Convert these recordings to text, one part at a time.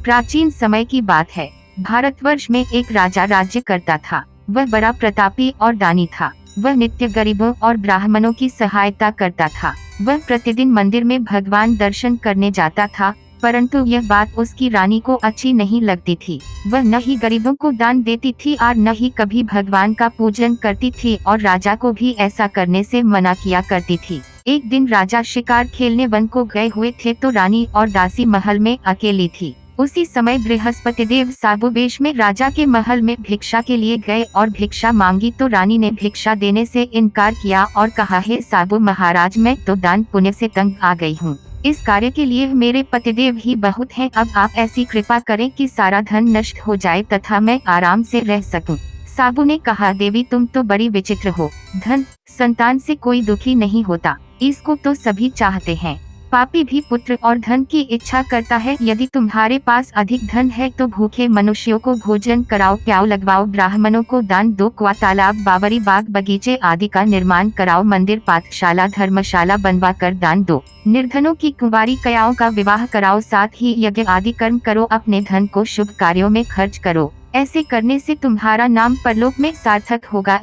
प्राचीन समय की बात है। भारतवर्ष में एक राजा राज्य करता था। वह बड़ा प्रतापी और दानी था। वह नित्य गरीबों और ब्राह्मणों की सहायता करता था। वह प्रतिदिन मंदिर में भगवान दर्शन करने जाता था, परंतु यह बात उसकी रानी को अच्छी नहीं लगती थी। वह न ही गरीबों को दान देती थी और न ही कभी भगवान का पूजन करती थी और राजा को भी ऐसा करने से मना किया करती थी। एक दिन राजा शिकार खेलने वन को गए हुए थे तो रानी और दासी महल में अकेली थी। उसी समय बृहस्पति देव साबु वेश में राजा के महल में भिक्षा के लिए गए और भिक्षा मांगी तो रानी ने भिक्षा देने से इनकार किया और कहा, हे साबु महाराज, मैं तो दान पुण्य से तंग आ गई हूँ। इस कार्य के लिए मेरे पतिदेव ही बहुत हैं। अब आप ऐसी कृपा करें कि सारा धन नष्ट हो जाए तथा मैं आराम से रह सकूं। साबु ने कहा, देवी तुम तो बड़ी विचित्र हो। धन संतान से कोई दुखी नहीं होता, इसको तो सभी चाहते हैं। पापी भी पुत्र और धन की इच्छा करता है। यदि तुम्हारे पास अधिक धन है तो भूखे मनुष्यों को भोजन कराओ, प्याऊ लगवाओ, ब्राह्मणों को दान दो, कुआं तालाब बावरी बाग बगीचे आदि का निर्माण कराओ, मंदिर पाठशाला धर्मशाला बनवा कर दान दो, निर्धनों की कुंवारी कयाओं का विवाह कराओ, साथ ही यज्ञ आदि कर्म करो, अपने धन को शुभ कार्यों में खर्च करो। ऐसे करने से तुम्हारा नाम परलोक में सार्थक होगा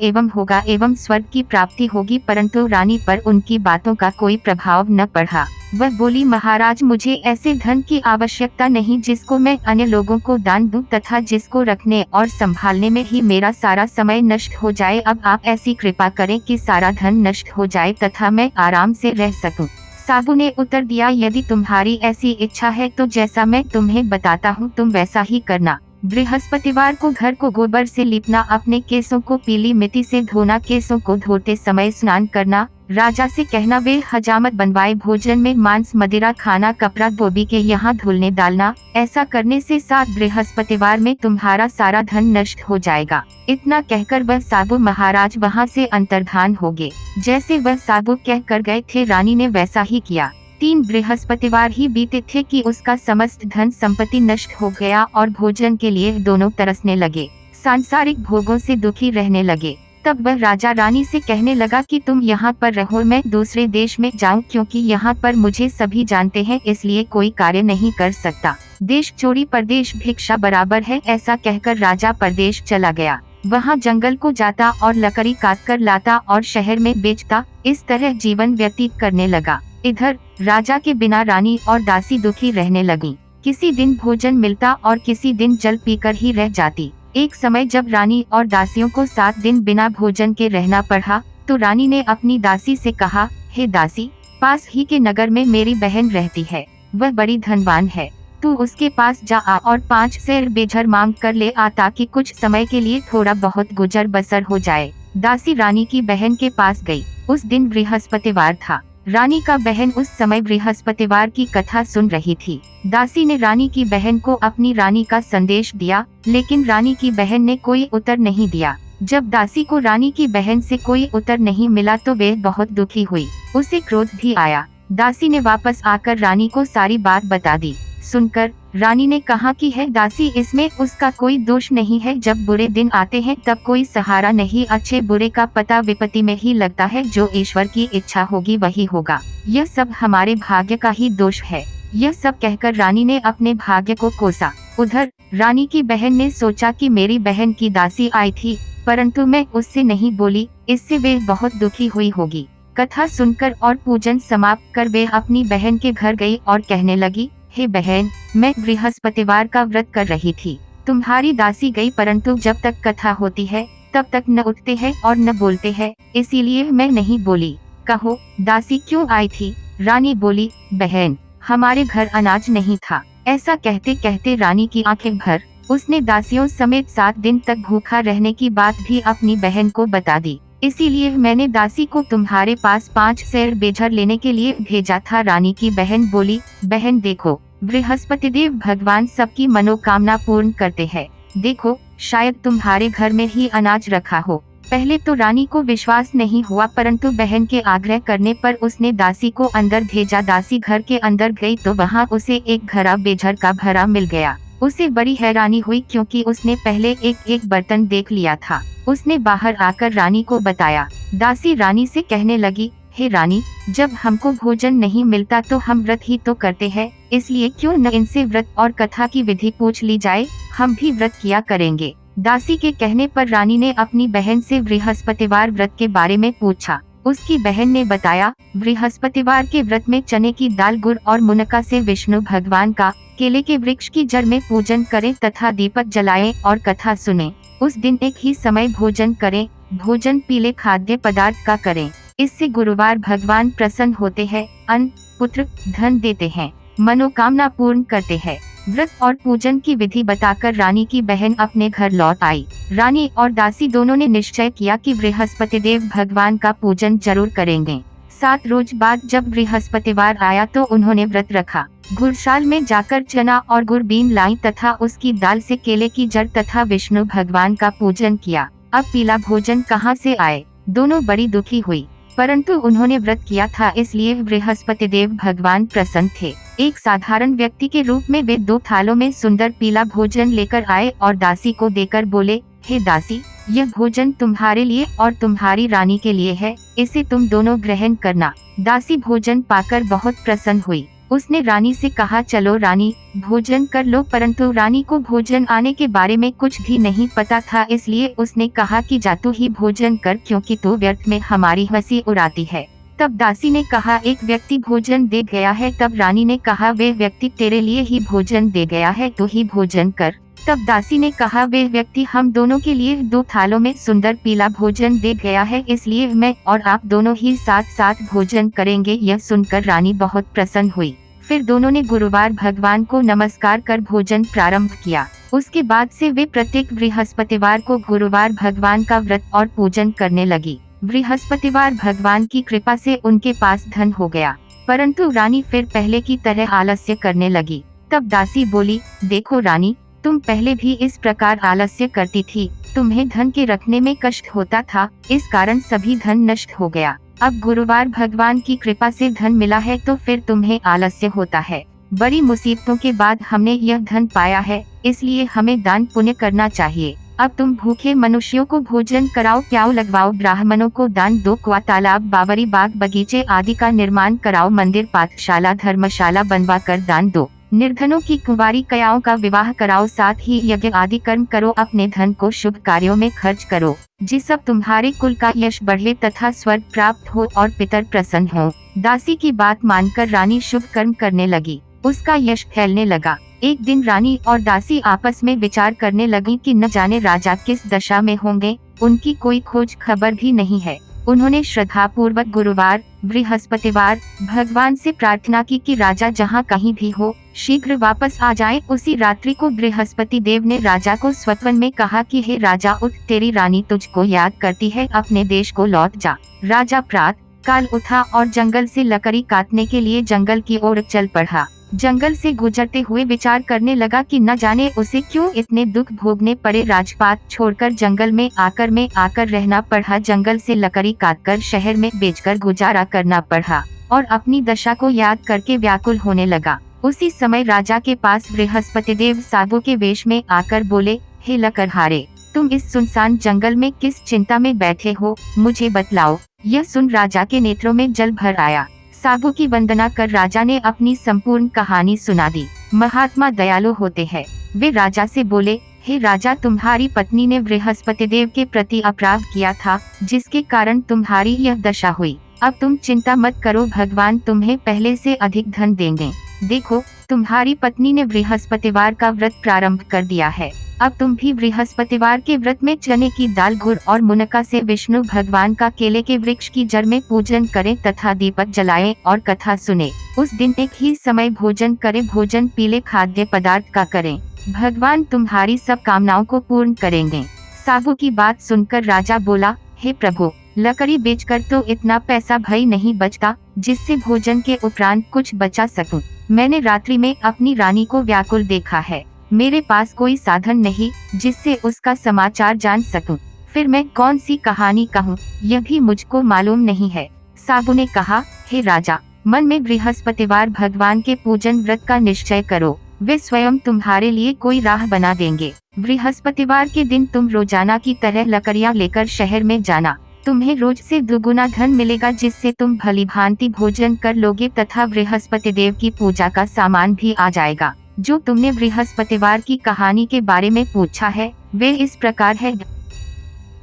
एवं स्वर्ग की प्राप्ति होगी। परंतु रानी पर उनकी बातों का कोई प्रभाव न पड़ा। वह बोली, महाराज, मुझे ऐसे धन की आवश्यकता नहीं जिसको मैं अन्य लोगों को दान दूं तथा जिसको रखने और संभालने में ही मेरा सारा समय नष्ट हो जाए। अब आप ऐसी कृपा करें कि सारा धन नष्ट हो जाए तथा मैं आराम से रह सकूं। साबु ने उत्तर दिया, यदि तुम्हारी ऐसी इच्छा है तो जैसा मैं तुम्हें बताता हूँ तुम वैसा ही करना। बृहस्पतिवार को घर को गोबर से लीपना, अपने केसों को पीली मिट्टी से धोना, केसों को धोते समय स्नान करना, राजा से कहना वे हजामत बनवाए, भोजन में मांस मदिरा खाना, कपड़ा धोबी के यहाँ धुलने डालना। ऐसा करने से 7 बृहस्पतिवार में तुम्हारा सारा धन नष्ट हो जाएगा। इतना कहकर वह साबु महाराज वहाँ से अंतर्धान हो गए। जैसे वह साबु कह कर गए थे, रानी ने वैसा ही किया। 3 बृहस्पतिवार ही बीते थे कि उसका समस्त धन संपत्ति नष्ट हो गया और भोजन के लिए दोनों तरसने लगे, सांसारिक भोगों से दुखी रहने लगे। तब वह राजा रानी से कहने लगा कि तुम यहाँ पर रहो, मैं दूसरे देश में जाऊँ, क्योंकि यहाँ पर मुझे सभी जानते हैं, इसलिए कोई कार्य नहीं कर सकता। देश चोरी परदेश भिक्षा बराबर है। ऐसा कहकर राजा परदेश चला गया। वहाँ जंगल को जाता और लकड़ी काट कर लाता और शहर में बेचता। इस तरह जीवन व्यतीत करने लगा। इधर राजा के बिना रानी और दासी दुखी रहने लगी। किसी दिन भोजन मिलता और किसी दिन जल पीकर ही रह जाती। एक समय जब रानी और दासियों को 7 दिन बिना भोजन के रहना पड़ा तो रानी ने अपनी दासी से कहा, हे दासी, पास ही के नगर में मेरी बहन रहती है, वह बड़ी धनवान है, तू उसके पास जा आ और 5 सेर बेझर मांग कर ले आ, ताकि कुछ समय के लिए थोड़ा बहुत गुजर बसर हो जाए। दासी रानी की बहन के पास गई। उस दिन बृहस्पतिवार था। रानी का बहन उस समय बृहस्पतिवार की कथा सुन रही थी। दासी ने रानी की बहन को अपनी रानी का संदेश दिया, लेकिन रानी की बहन ने कोई उत्तर नहीं दिया। जब दासी को रानी की बहन से कोई उत्तर नहीं मिला तो वह बहुत दुखी हुई। उसे क्रोध भी आया। दासी ने वापस आकर रानी को सारी बात बता दी। सुनकर रानी ने कहा कि है दासी, इसमें उसका कोई दोष नहीं है। जब बुरे दिन आते हैं तब कोई सहारा नहीं, अच्छे बुरे का पता विपत्ति में ही लगता है। जो ईश्वर की इच्छा होगी वही होगा। यह सब हमारे भाग्य का ही दोष है। यह सब कहकर रानी ने अपने भाग्य को कोसा। उधर रानी की बहन ने सोचा कि मेरी बहन की दासी आई थी, परंतु मैं उससे नहीं बोली, इससे वे बहुत दुखी हुई होगी। कथा सुनकर और पूजन समाप्त कर वे अपनी बहन के घर गई और कहने लगी, हे बहन, मैं बृहस्पतिवार का व्रत कर रही थी। तुम्हारी दासी गई, परंतु जब तक कथा होती है तब तक न उठते हैं और न बोलते हैं, इसीलिए मैं नहीं बोली। कहो दासी क्यों आई थी? रानी बोली, बहन, हमारे घर अनाज नहीं था। ऐसा कहते कहते रानी की आंखें भर। उसने दासियों समेत 7 दिन तक भूखा रहने की बात भी अपनी बहन को बता दी। इसीलिए मैंने दासी को तुम्हारे पास 5 सेर बेझर लेने के लिए भेजा था। रानी की बहन बोली, बहन देखो, बृहस्पति देव भगवान सबकी मनोकामना पूर्ण करते हैं। देखो, शायद तुम्हारे घर में ही अनाज रखा हो। पहले तो रानी को विश्वास नहीं हुआ, परंतु बहन के आग्रह करने पर उसने दासी को अंदर भेजा। दासी घर के अंदर गई तो वहाँ उसे एक घड़ा बेझर का भरा मिल गया। उसे बड़ी हैरानी हुई, क्योंकि उसने पहले एक बर्तन देख लिया था। उसने बाहर आकर रानी को बताया। दासी रानी से कहने लगी, हे रानी, जब हमको भोजन नहीं मिलता तो हम व्रत ही तो करते हैं, इसलिए क्यों न इनसे व्रत और कथा की विधि पूछ ली जाए, हम भी व्रत किया करेंगे। दासी के कहने पर रानी ने अपनी बहन से बृहस्पतिवार व्रत के बारे में पूछा। उसकी बहन ने बताया, बृहस्पतिवार के व्रत में चने की दाल, गुड़ और मुनक्का से विष्णु भगवान का, केले के वृक्ष की जड़ में पूजन करें तथा दीपक जलाएं और कथा सुनें। उस दिन एक ही समय भोजन करें, भोजन पीले खाद्य पदार्थ का करें। इससे गुरुवार भगवान प्रसन्न होते हैं, अन्न, पुत्र, धन देते हैं, मनोकामना पूर्ण करते हैं। व्रत और पूजन की विधि बताकर रानी की बहन अपने घर लौट आई। रानी और दासी दोनों ने निश्चय किया कि बृहस्पति देव भगवान का पूजन जरूर करेंगे। 7 रोज बाद जब बृहस्पतिवार आया तो उन्होंने व्रत रखा। गुड़शाल में जाकर चना और गुड़ बीन लाई तथा उसकी दाल से केले की जड़ तथा विष्णु भगवान का पूजन किया। अब पीला भोजन कहाँ से आए? दोनों बड़ी दुखी हुई, परंतु उन्होंने व्रत किया था इसलिए बृहस्पति देव भगवान प्रसन्न थे। एक साधारण व्यक्ति के रूप में वे 2 थालों में सुंदर पीला भोजन लेकर आए और दासी को देकर बोले, हे दासी, यह भोजन तुम्हारे लिए और तुम्हारी रानी के लिए है, इसे तुम दोनों ग्रहण करना। दासी भोजन पाकर बहुत प्रसन्न हुई। उसने रानी से कहा, चलो रानी, भोजन कर लो, परंतु रानी को भोजन आने के बारे में कुछ भी नहीं पता था, इसलिए उसने कहा कि जा तू ही भोजन कर, क्योंकि तू व्यर्थ में हमारी हंसी उड़ाती है। तब दासी ने कहा, एक व्यक्ति भोजन दे गया है। तब रानी ने कहा, वे व्यक्ति तेरे लिए ही भोजन दे गया है, तू ही भोजन कर। तब दासी ने कहा, वे व्यक्ति हम दोनों के लिए 2 थालों में सुंदर पीला भोजन दे गया है, इसलिए मैं और आप दोनों ही साथ साथ भोजन करेंगे। यह सुनकर रानी बहुत प्रसन्न हुई। फिर दोनों ने गुरुवार भगवान को नमस्कार कर भोजन प्रारंभ किया। उसके बाद से वे प्रत्येक बृहस्पतिवार को गुरुवार भगवान का व्रत और पूजन करने लगी। बृहस्पतिवार भगवान की कृपा से उनके पास धन हो गया, परंतु रानी फिर पहले की तरह आलस्य करने लगी। तब दासी बोली, देखो रानी, तुम पहले भी इस प्रकार आलस्य करती थी, तुम्हें धन के रखने में कष्ट होता था, इस कारण सभी धन नष्ट हो गया। अब गुरुवार भगवान की कृपा से धन मिला है तो फिर तुम्हें आलस्य होता है। बड़ी मुसीबतों के बाद हमने यह धन पाया है, इसलिए हमें दान पुण्य करना चाहिए। अब तुम भूखे मनुष्यों को भोजन कराओ, प्याऊ लगवाओ, ब्राह्मणों को दान दो, कुआं, तालाब, बावरी, बाग, बगीचे आदि का निर्माण कराओ, मंदिर, पाठशाला, धर्मशाला बनवा कर दान दो, निर्धनों की कुंवारी कयाओं का विवाह कराओ, साथ ही यज्ञ आदि कर्म करो, अपने धन को शुभ कार्यों में खर्च करो, जिससे तुम्हारे कुल का यश बढ़े तथा स्वर्ग प्राप्त हो और पितर प्रसन्न हो। दासी की बात मानकर रानी शुभ कर्म करने लगी, उसका यश फैलने लगा। एक दिन रानी और दासी आपस में विचार करने लगी कि न जाने राजा किस दशा में होंगे, उनकी कोई खोज खबर भी नहीं है। उन्होंने श्रद्धा पूर्वक गुरुवार, बृहस्पतिवार भगवान से प्रार्थना की कि राजा जहाँ कहीं भी हो शीघ्र वापस आ जाए। उसी रात्रि को बृहस्पति देव ने राजा को स्वप्न में कहा कि हे राजा उठ, तेरी रानी तुझको याद करती है, अपने देश को लौट जा। राजा प्रातः काल उठा और जंगल से लकड़ी काटने के लिए जंगल की ओर चल पड़ा। जंगल से गुजरते हुए विचार करने लगा कि न जाने उसे क्यों इतने दुख भोगने पड़े। राजपाट छोड़कर जंगल में आकर रहना पड़ा। जंगल से लकड़ी काटकर शहर में बेचकर गुजारा करना पड़ा और अपनी दशा को याद करके व्याकुल होने लगा। उसी समय राजा के पास बृहस्पति देव साधु के वेश में आकर बोले, हे लकड़हारे, तुम इस सुनसान जंगल में किस चिंता में बैठे हो, मुझे बतलाओ। यह सुन राजा के नेत्रों में जल भर आया। साधु की वंदना कर राजा ने अपनी संपूर्ण कहानी सुना दी। महात्मा दयालु होते हैं। वे राजा से बोले, हे राजा, तुम्हारी पत्नी ने बृहस्पति देव के प्रति अपराध किया था, जिसके कारण तुम्हारी यह दशा हुई। अब तुम चिंता मत करो, भगवान तुम्हें पहले से अधिक धन देंगे। देखो, तुम्हारी पत्नी ने बृहस्पतिवार का व्रत प्रारंभ कर दिया है। अब तुम भी बृहस्पतिवार के व्रत में चने की दाल, गुड़ और मुनक्का से विष्णु भगवान का केले के वृक्ष की जड़ में पूजन करें तथा दीपक जलाएं और कथा सुने। उस दिन एक ही समय भोजन करें, भोजन पीले खाद्य पदार्थ का करें। भगवान तुम्हारी सब कामनाओं को पूर्ण करेंगे। साधु की बात सुनकर राजा बोला, हे प्रभु, लकड़ी बेचकर तो इतना पैसा भई नहीं बचता जिससे भोजन के उपरांत कुछ बचा सकूं। मैंने रात्रि में अपनी रानी को व्याकुल देखा है। मेरे पास कोई साधन नहीं जिससे उसका समाचार जान सकूं। फिर मैं कौन सी कहानी कहूं, यह भी मुझको मालूम नहीं है। साधु ने कहा, हे राजा, मन में बृहस्पतिवार भगवान के पूजन व्रत का निश्चय करो, वे स्वयं तुम्हारे लिए कोई राह बना देंगे। बृहस्पतिवार के दिन तुम रोजाना की तरह लकड़ियां लेकर शहर में जाना। तुम्हें रोज से दुगुना धन मिलेगा, जिससे तुम भली भांति भोजन कर लोगे तथा बृहस्पति देव की पूजा का सामान भी आ जाएगा। जो तुमने बृहस्पतिवार की कहानी के बारे में पूछा है वे इस प्रकार है।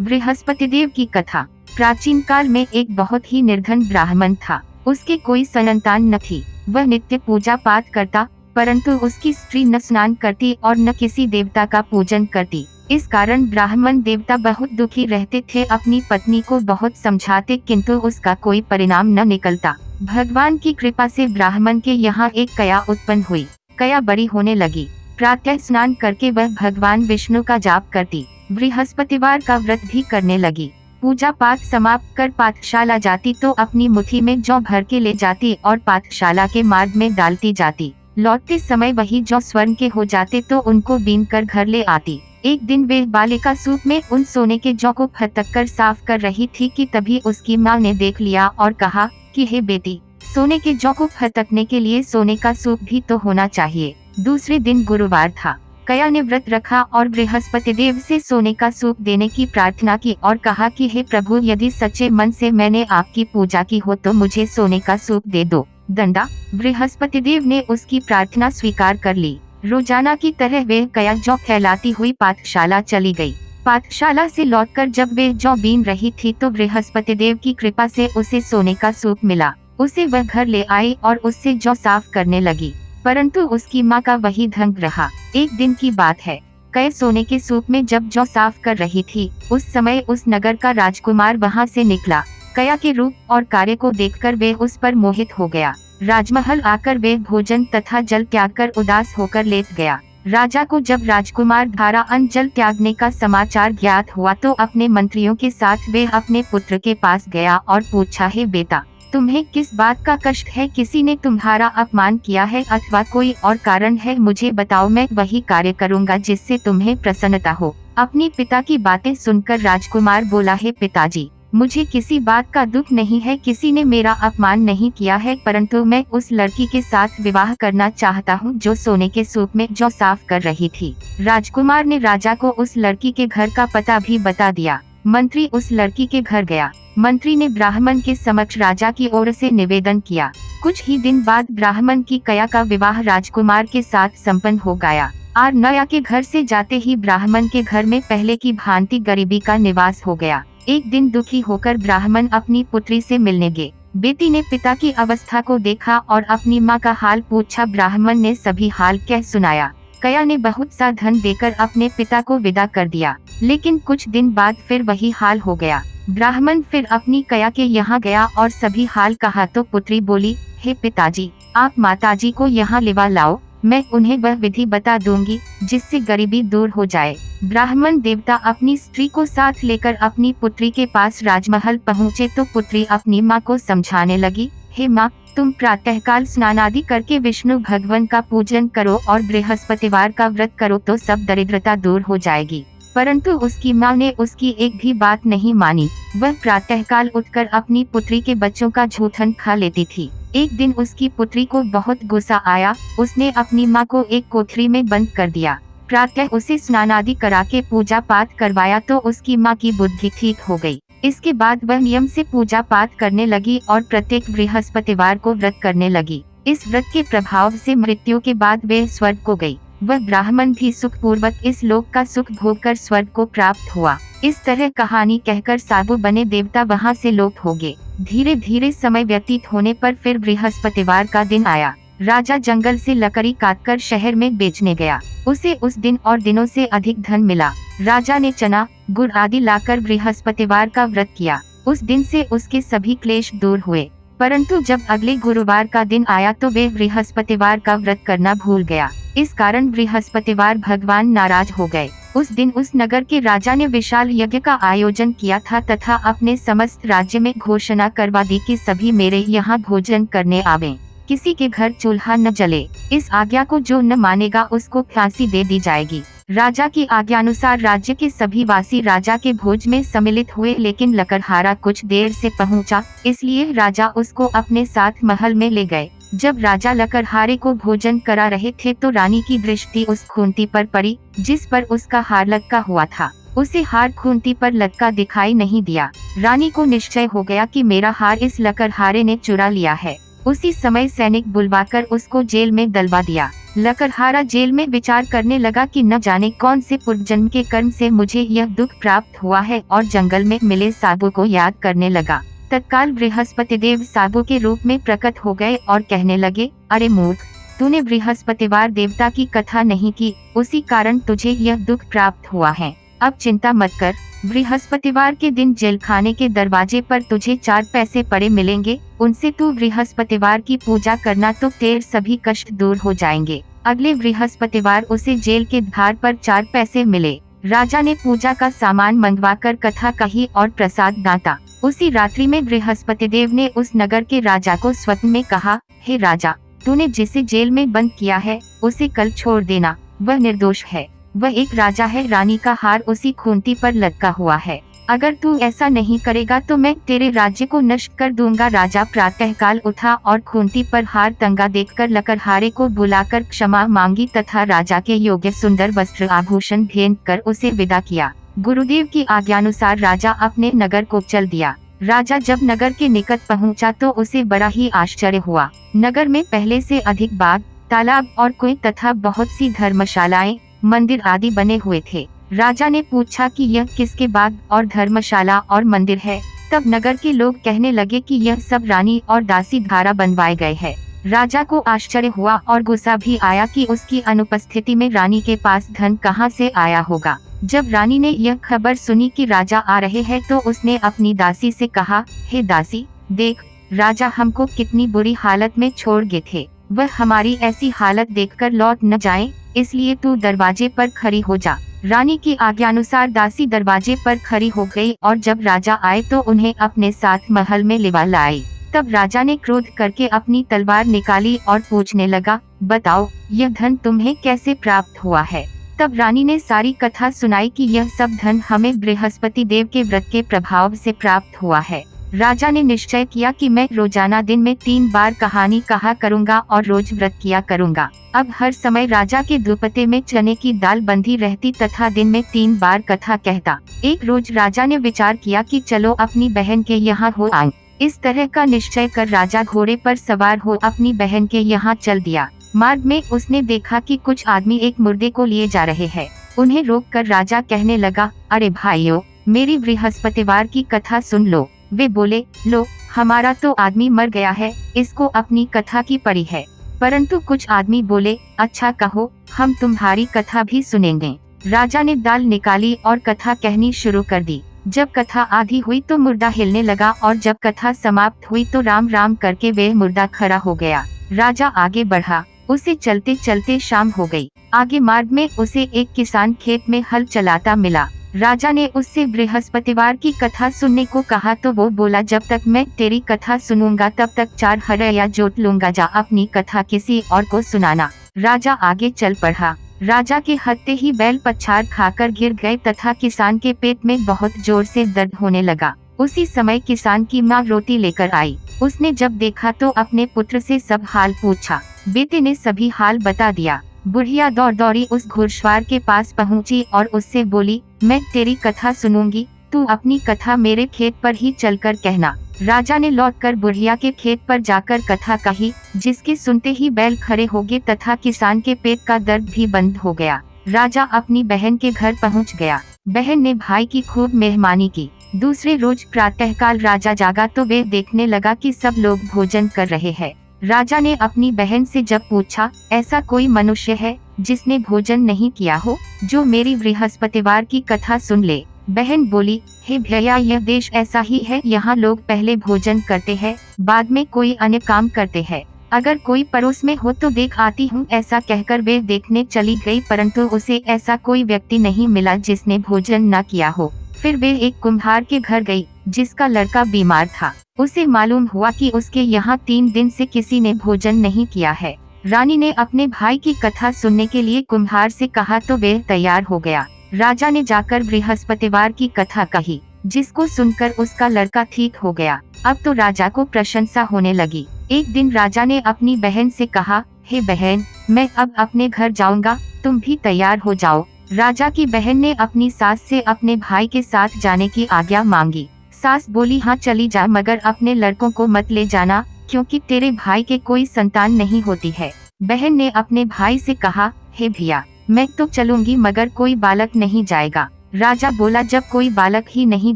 बृहस्पति देव की कथा। प्राचीन काल में एक बहुत ही निर्धन ब्राह्मण था। उसके कोई संतान न थी। वह नित्य पूजा पाठ करता, परंतु उसकी स्त्री न स्नान करती और न किसी देवता का पूजन करती। इस कारण ब्राह्मण देवता बहुत दुखी रहते थे। अपनी पत्नी को बहुत समझाते, किंतु उसका कोई परिणाम न निकलता। भगवान की कृपा से ब्राह्मण के यहाँ एक कया उत्पन्न हुई। कया बड़ी होने लगी। प्रातः स्नान करके वह भगवान विष्णु का जाप करती। बृहस्पतिवार का व्रत भी करने लगी। पूजा पाठ समाप्त कर पाठशाला जाती तो अपनी मुट्ठी में जौ भर के ले जाती और पाठशाला के मार्ग में डालती जाती। लौटते समय वही जौ स्वर्ण के हो जाते तो उनको बीन कर घर ले आती। एक दिन वे बालिका सूप में उन सोने के जौ को फटक कर साफ कर रही थी कि तभी उसकी माँ ने देख लिया और कहा कि हे बेटी, सोने के जौ को फटकने के लिए सोने का सूप भी तो होना चाहिए। दूसरे दिन गुरुवार था। कया ने व्रत रखा और बृहस्पति देव से सोने का सूप देने की प्रार्थना की और कहा कि हे प्रभु, यदि सच्चे मन से मैंने आपकी पूजा की हो तो मुझे सोने का सूप दे दो। दंडा। बृहस्पति देव ने उसकी प्रार्थना स्वीकार कर ली। रोजाना की तरह वे कया जौ फैलाती हुई पाठशाला चली गई। पाठशाला से लौटकर जब वे जौ बीन रही थी तो बृहस्पति देव की कृपा से उसे सोने का सूप मिला। उसे वह घर ले आई और उससे जौ साफ करने लगी, परंतु उसकी माँ का वही ढंग रहा। एक दिन की बात है। कया सोने के सूप में जब जौ साफ कर रही थी, उस समय उस नगर का राजकुमार वहाँ से निकला। कया के रूप और कार्य को देखकर वे उस पर मोहित हो गया। राजमहल आकर वे भोजन तथा जल त्याग कर उदास होकर लेट गया। राजा को जब राजकुमार द्वारा अन्न जल त्यागने का समाचार ज्ञात हुआ तो अपने मंत्रियों के साथ वे अपने पुत्र के पास गया और पूछा, हे बेटा, तुम्हें किस बात का कष्ट है? किसी ने तुम्हारा अपमान किया है अथवा कोई और कारण है? मुझे बताओ, मैं वही कार्य करूँगा जिससे तुम्हें प्रसन्नता हो। अपनी पिता की बातें सुनकर राजकुमार बोला, हे पिताजी, मुझे किसी बात का दुख नहीं है। किसी ने मेरा अपमान नहीं किया है, परंतु मैं उस लड़की के साथ विवाह करना चाहता हूँ जो सोने के सूप में जौ साफ कर रही थी। राजकुमार ने राजा को उस लड़की के घर का पता भी बता दिया। मंत्री उस लड़की के घर गया। मंत्री ने ब्राह्मण के समक्ष राजा की ओर से निवेदन किया। कुछ ही दिन बाद ब्राह्मण की कया का विवाह राजकुमार के साथ संपन्न हो गया। और नया के घर से जाते ही ब्राह्मण के घर में पहले की भांति गरीबी का निवास हो गया। एक दिन दुखी होकर ब्राह्मण अपनी पुत्री से मिलने गए। बेटी ने पिता की अवस्था को देखा और अपनी माँ का हाल पूछा। ब्राह्मण ने सभी हाल कह सुनाया। कया ने बहुत सा धन देकर अपने पिता को विदा कर दिया, लेकिन कुछ दिन बाद फिर वही हाल हो गया। ब्राह्मण फिर अपनी कया के यहाँ गया और सभी हाल कहा तो पुत्री बोली, हे पिताजी, आप माताजी को यहाँ लिवा लाओ, मैं उन्हें वह विधि बता दूंगी जिससे गरीबी दूर हो जाए। ब्राह्मण देवता अपनी स्त्री को साथ लेकर अपनी पुत्री के पास राजमहल पहुँचे तो पुत्री अपनी माँ को समझाने लगी, हे माँ, तुम प्रातःकाल स्नान आदि करके विष्णु भगवान का पूजन करो और बृहस्पतिवार का व्रत करो तो सब दरिद्रता दूर हो जाएगी। परंतु उसकी माँ ने उसकी एक भी बात नहीं मानी। वह प्रातःकाल उठकर अपनी पुत्री के बच्चों का झूठन खा लेती थी। एक दिन उसकी पुत्री को बहुत गुस्सा आया। उसने अपनी माँ को एक कोठरी में बंद कर दिया। प्रातः उसे स्नान आदि करा के पूजा पाठ करवाया तो उसकी माँ की बुद्धि ठीक हो गई। इसके बाद वह नियम से पूजा पाठ करने लगी और प्रत्येक बृहस्पतिवार को व्रत करने लगी। इस व्रत के प्रभाव से मृत्यु के बाद वे स्वर्ग को गई। वह ब्राह्मण भी सुख पूर्वक इस लोक का सुख भोग कर स्वर्ग को प्राप्त हुआ। इस तरह कहानी कहकर साधु बने देवता वहाँ से लोप हो गए। धीरे धीरे समय व्यतीत होने पर फिर बृहस्पतिवार का दिन आया। राजा जंगल से लकड़ी काटकर शहर में बेचने गया। उसे उस दिन और दिनों से अधिक धन मिला। राजा ने चना, गुड़ आदि लाकर बृहस्पतिवार का व्रत किया। उस दिन से उसके सभी क्लेश दूर हुए। परंतु जब अगले गुरुवार का दिन आया तो वे बृहस्पतिवार का व्रत करना भूल गया। इस कारण बृहस्पतिवार भगवान नाराज हो गए। उस दिन उस नगर के राजा ने विशाल यज्ञ का आयोजन किया था तथा अपने समस्त राज्य में घोषणा करवा दी कि सभी मेरे यहाँ भोजन करने आवें। किसी के घर चूल्हा न जले। इस आज्ञा को जो न मानेगा उसको फांसी दे दी जाएगी। राजा की आज्ञानुसार राज्य के सभी वासी राजा के भोज में सम्मिलित हुए, लेकिन लकड़हारा कुछ देर से पहुंचा, इसलिए राजा उसको अपने साथ महल में ले गए। जब राजा लकड़हारे को भोजन करा रहे थे तो रानी की दृष्टि उस खूंटी पर पड़ी जिस पर उसका हार लटका हुआ था। उसे हार खूंटी पर लटका दिखाई नहीं दिया। रानी को निश्चय हो गया कि मेरा हार इस लकड़हारे ने चुरा लिया है। उसी समय सैनिक बुलवाकर उसको जेल में डलवा दिया। लकड़हारा जेल में विचार करने लगा कि न जाने कौन से पूर्वजन्म के कर्म से मुझे यह दुख प्राप्त हुआ है, और जंगल में मिले साधु को याद करने लगा। तत्काल बृहस्पति देव साधु के रूप में प्रकट हो गए और कहने लगे, अरे मूर्ख, तूने बृहस्पतिवार देवता की कथा नहीं की, उसी कारण तुझे यह दुख प्राप्त हुआ है। अब चिंता मत कर, बृहस्पतिवार के दिन जेल खाने के दरवाजे पर तुझे 4 पैसे पड़े मिलेंगे, उनसे तू बृहस्पतिवार की पूजा करना तो तेरे सभी कष्ट दूर हो जाएंगे। अगले बृहस्पतिवार उसे जेल के द्वार पर 4 पैसे मिले। राजा ने पूजा का सामान मंगवाकर कथा कही और प्रसाद बांटा। उसी रात्रि में बृहस्पति देव ने उस नगर के राजा को स्वप्न में कहा, हे राजा, तूने जिसे जेल में बंद किया है उसे कल छोड़ देना, वह निर्दोष है। वह एक राजा है, रानी का हार उसी खूंटी पर लटका हुआ है। अगर तू ऐसा नहीं करेगा तो मैं तेरे राज्य को नष्ट कर दूंगा। राजा प्रातःकाल उठा और खूंटी पर हार टंगा देखकर लकड़हारे को बुलाकर क्षमा मांगी तथा राजा के योग्य सुंदर वस्त्र आभूषण भेंट कर उसे विदा किया। गुरुदेव की आज्ञानुसार राजा अपने नगर को चल दिया। राजा जब नगर के निकट पहुंचा तो उसे बड़ा ही आश्चर्य हुआ। नगर में पहले से अधिक बाग, तालाब और कुएं तथा बहुत सी धर्मशालाएं, मंदिर आदि बने हुए थे। राजा ने पूछा कि यह किसके बाग और धर्मशाला और मंदिर है। तब नगर के लोग कहने लगे कि यह सब रानी और दासी द्वारा बनवाए गए हैं। राजा को आश्चर्य हुआ और गुस्सा भी आया कि उसकी अनुपस्थिति में रानी के पास धन कहां से आया होगा। जब रानी ने यह खबर सुनी कि राजा आ रहे हैं तो उसने अपनी दासी से कहा, हे दासी, देख, राजा हमको कितनी बुरी हालत में छोड़ गए थे। वह हमारी ऐसी हालत देखकर लौट न जाए, इसलिए तू दरवाजे पर खड़ी हो जा। रानी की आज्ञानुसार दासी दरवाजे पर खड़ी हो गई और जब राजा आए तो उन्हें अपने साथ महल में लिवा लाई। तब राजा ने क्रोध करके अपनी तलवार निकाली और पूछने लगा, बताओ, यह धन तुम्हें कैसे प्राप्त हुआ है। तब रानी ने सारी कथा सुनाई कि यह सब धन हमें बृहस्पति देव के व्रत के प्रभाव से प्राप्त हुआ है। राजा ने निश्चय किया कि मैं रोजाना दिन में 3 बार कहानी कहा करूंगा और रोज व्रत किया करूंगा। अब हर समय राजा के दुपट्टे में चने की दाल बंधी रहती तथा दिन में 3 बार कथा कहता। एक रोज राजा ने विचार किया कि चलो अपनी बहन के यहाँ हो आऊं। इस तरह का निश्चय कर राजा घोड़े पर सवार हो अपनी बहन के यहाँ चल दिया। मार्ग में उसने देखा कि कुछ आदमी एक मुर्दे को लिए जा रहे हैं। उन्हें रोककर राजा कहने लगा, अरे भाइयों, मेरी बृहस्पतिवार की कथा सुन लो। वे बोले, लो, हमारा तो आदमी मर गया है, इसको अपनी कथा की पड़ी है। परंतु कुछ आदमी बोले, अच्छा कहो, हम तुम्हारी कथा भी सुनेंगे। राजा ने दाल निकाली और कथा कहनी शुरू कर दी। जब कथा आधी हुई तो मुर्दा हिलने लगा और जब कथा समाप्त हुई तो राम राम करके वे मुर्दा खड़ा हो गया। राजा आगे बढ़ा। उसे चलते चलते शाम हो गई। आगे मार्ग में उसे एक किसान खेत में हल चलाता मिला। राजा ने उससे बृहस्पतिवार की कथा सुनने को कहा तो वो बोला, जब तक मैं तेरी कथा सुनूंगा तब तक 4 हरया जोत लूंगा, जा अपनी कथा किसी और को सुनाना। राजा आगे चल पड़ा। राजा के हत्ते ही बैल पछाड़ खाकर गिर गए तथा किसान के पेट में बहुत जोर से दर्द होने लगा। उसी समय किसान की माँ रोटी लेकर आई। उसने जब देखा तो अपने पुत्र से सब हाल पूछा। बेटे ने सभी हाल बता दिया। बुढ़िया दौड़ दौड़ी उस घुड़सवार के पास पहुंची और उससे बोली, मैं तेरी कथा सुनूंगी, तू अपनी कथा मेरे खेत पर ही चलकर कहना। राजा ने लौटकर बुढ़िया के खेत पर जाकर कथा कही, जिसके सुनते ही बैल खड़े हो गए तथा किसान के पेट का दर्द भी बंद हो गया। राजा अपनी बहन के घर पहुंच गया। बहन ने भाई की खूब मेहमानी की। दूसरे रोज प्रातःकाल राजा जागा तो वे देखने लगा कि सब लोग भोजन कर रहे हैं। राजा ने अपनी बहन से जब पूछा, ऐसा कोई मनुष्य है जिसने भोजन नहीं किया हो, जो मेरी बृहस्पतिवार की कथा सुन ले। बहन बोली, हे भैया, यह देश ऐसा ही है, यहाँ लोग पहले भोजन करते हैं, बाद में कोई अन्य काम करते हैं। अगर कोई पड़ोस में हो तो देख आती हूँ। ऐसा कहकर वे देखने चली गई, परंतु उसे ऐसा कोई व्यक्ति नहीं मिला जिसने भोजन न किया हो। फिर वे एक कुम्हार के घर गई, जिसका लड़का बीमार था। उसे मालूम हुआ कि उसके यहाँ 3 दिन से किसी ने भोजन नहीं किया है। रानी ने अपने भाई की कथा सुनने के लिए कुम्हार से कहा तो वे तैयार हो गया। राजा ने जाकर बृहस्पतिवार की कथा कही, जिसको सुनकर उसका लड़का ठीक हो गया। अब तो राजा को प्रशंसा होने लगी। एक दिन राजा ने अपनी बहन से कहा, हे बहन, मैं अब अपने घर जाऊंगा, तुम भी तैयार हो जाओ। राजा की बहन ने अपनी सास से अपने भाई के साथ जाने की आज्ञा मांगी। सास बोली, हाँ चली जा, मगर अपने लड़कों को मत ले जाना, क्योंकि तेरे भाई के कोई संतान नहीं होती है। बहन ने अपने भाई से कहा, हे भैया, मैं तो चलूंगी मगर कोई बालक नहीं जाएगा। राजा बोला, जब कोई बालक ही नहीं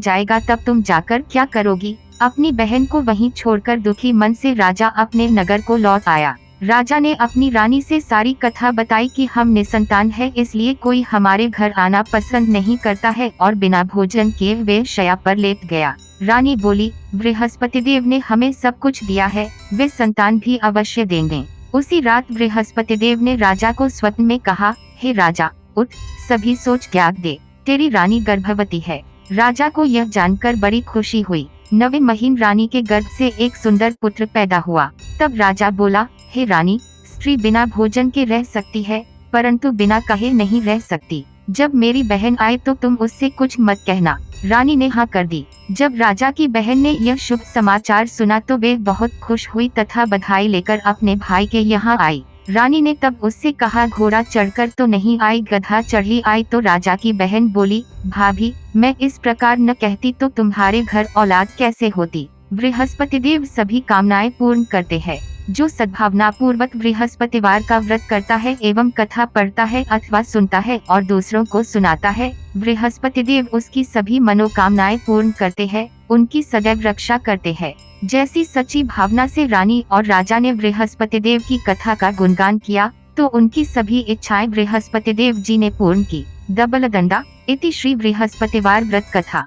जाएगा तब तुम जाकर क्या करोगी? अपनी बहन को वहीं छोड़कर दुखी मन से राजा अपने नगर को लौट आया। राजा ने अपनी रानी से सारी कथा बताई कि हम निसंतान है, इसलिए कोई हमारे घर आना पसंद नहीं करता है, और बिना भोजन के वे शैया पर लेट गया। रानी बोली, बृहस्पति देव ने हमें सब कुछ दिया है, वे संतान भी अवश्य देंगे। उसी रात बृहस्पति देव ने राजा को स्वप्न में कहा, हे राजा, उठ, सभी सोच त्याग दे, तेरी रानी गर्भवती है। राजा को यह जानकर बड़ी खुशी हुई। 9वें महीने रानी के गर्भ से एक सुंदर पुत्र पैदा हुआ। तब राजा बोला, हे रानी, स्त्री बिना भोजन के रह सकती है, परंतु बिना कहे नहीं रह सकती। जब मेरी बहन आए तो तुम उससे कुछ मत कहना। रानी ने हाँ कर दी। जब राजा की बहन ने यह शुभ समाचार सुना तो वे बहुत खुश हुई तथा बधाई लेकर अपने भाई के यहाँ आई। रानी ने तब उससे कहा, घोड़ा चढ़कर तो नहीं आई, गधा चढ़ी आई। तो राजा की बहन बोली, भाभी, मैं इस प्रकार न कहती तो तुम्हारे घर औलाद कैसे होती? बृहस्पति देव सभी कामनाएं पूर्ण करते हैं। जो सद्भावना पूर्वक बृहस्पतिवार का व्रत करता है एवं कथा पढ़ता है अथवा सुनता है और दूसरों को सुनाता है, बृहस्पति देव उसकी सभी मनोकामनाएं पूर्ण करते हैं, उनकी सदैव रक्षा करते हैं। जैसी सच्ची भावना से रानी और राजा ने बृहस्पति देव की कथा का गुणगान किया तो उनकी सभी इच्छाएं बृहस्पति देव जी ने पूर्ण की। दबलदंडा इति श्री बृहस्पतिवार व्रत कथा।